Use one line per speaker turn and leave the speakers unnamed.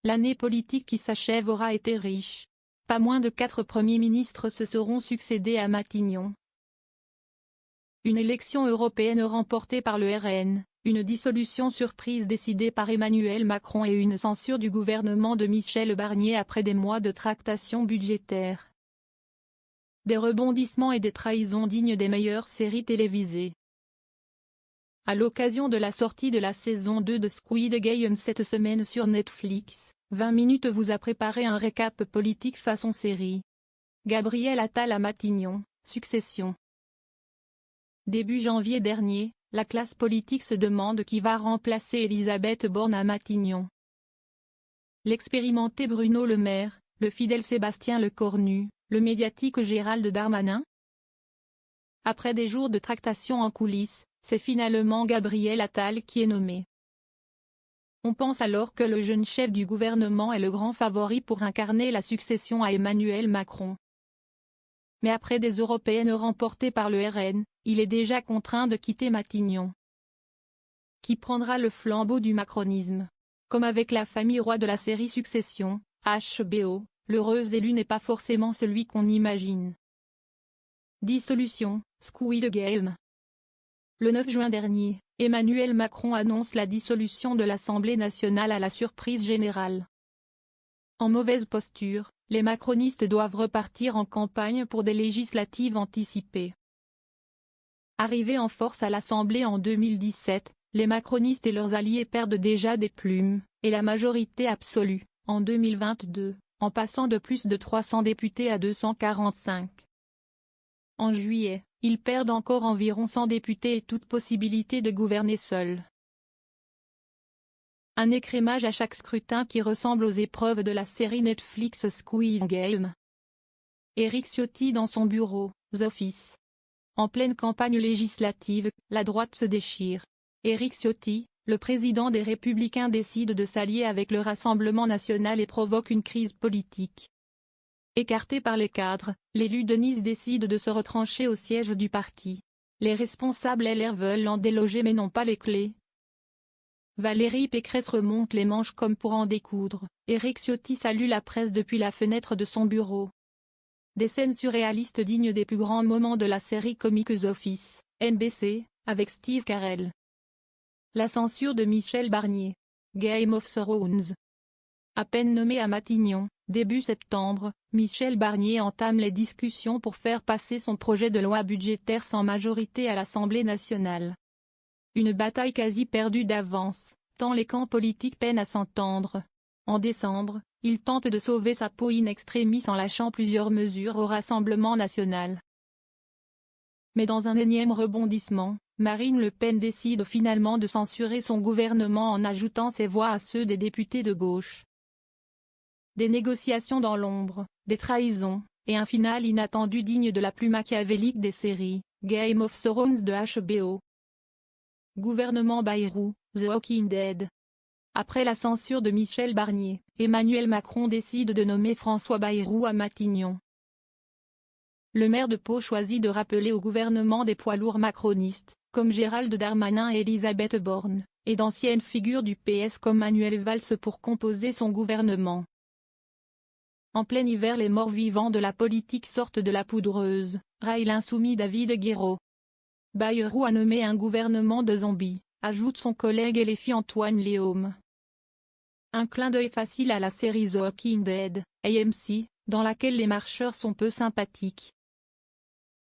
L'année politique qui s'achève aura été riche. Pas moins de 4 premiers ministres se seront succédés à Matignon. Une élection européenne remportée par le RN, une dissolution surprise décidée par Emmanuel Macron et une censure du gouvernement de Michel Barnier après des mois de tractations budgétaires. Des rebondissements et des trahisons dignes des meilleures séries télévisées. À l'occasion de la sortie de la saison 2 de Squid Game cette semaine sur Netflix, 20 minutes vous a préparé un récap politique façon série. Gabriel Attal à Matignon, succession. Début janvier dernier, la classe politique se demande qui va remplacer Elisabeth Borne à Matignon. L'expérimenté Bruno Le Maire, le fidèle Sébastien Lecornu, le médiatique Gérald Darmanin? Après des jours de tractations en coulisses, c'est finalement Gabriel Attal qui est nommé. On pense alors que le jeune chef du gouvernement est le grand favori pour incarner la succession à Emmanuel Macron. Mais après des européennes remportées par le RN, il est déjà contraint de quitter Matignon. Qui prendra le flambeau du macronisme? Comme avec la famille roi de la série Succession, HBO, l'heureux élu n'est pas forcément celui qu'on imagine. Dissolution, Squid Game. Le 9 juin dernier, Emmanuel Macron annonce la dissolution de l'Assemblée nationale à la surprise générale. En mauvaise posture, les macronistes doivent repartir en campagne pour des législatives anticipées. Arrivés en force à l'Assemblée en 2017, les macronistes et leurs alliés perdent déjà des plumes, et la majorité absolue, en 2022, en passant de plus de 300 députés à 245. En juillet, ils perdent encore environ 100 députés et toute possibilité de gouverner seuls. Un écrémage à chaque scrutin qui ressemble aux épreuves de la série Netflix Squid Game. Éric Ciotti dans son bureau, The Office. En pleine campagne législative, la droite se déchire. Éric Ciotti, le président des Républicains décide de s'allier avec le Rassemblement national et provoque une crise politique. Écarté par les cadres, l'élu de Nice décide de se retrancher au siège du parti. Les responsables LR veulent en déloger mais n'ont pas les clés. Valérie Pécresse remonte les manches comme pour en découdre. Éric Ciotti salue la presse depuis la fenêtre de son bureau. Des scènes surréalistes dignes des plus grands moments de la série comique The Office, NBC, avec Steve Carell. La censure de Michel Barnier. Game of Thrones. À peine nommé à Matignon, début septembre, Michel Barnier entame les discussions pour faire passer son projet de loi budgétaire sans majorité à l'Assemblée nationale. Une bataille quasi perdue d'avance, tant les camps politiques peinent à s'entendre. En décembre, il tente de sauver sa peau in extremis en lâchant plusieurs mesures au Rassemblement national. Mais dans un énième rebondissement, Marine Le Pen décide finalement de censurer son gouvernement en ajoutant ses voix à ceux des députés de gauche. Des négociations dans l'ombre, des trahisons, et un final inattendu digne de la plus machiavélique des séries, Game of Thrones de HBO. Gouvernement Bayrou, The Walking Dead. Après la censure de Michel Barnier, Emmanuel Macron décide de nommer François Bayrou à Matignon. Le maire de Pau choisit de rappeler au gouvernement des poids lourds macronistes, comme Gérald Darmanin et Elisabeth Borne, et d'anciennes figures du PS comme Manuel Valls pour composer son gouvernement. En plein hiver, les morts-vivants de la politique sortent de la poudreuse, raille l'insoumis David Guiraud. Bayrou a nommé un gouvernement de zombies, ajoute son collègue LFI Antoine Léaume. Un clin d'œil facile à la série The Walking Dead, AMC, dans laquelle les marcheurs sont peu sympathiques.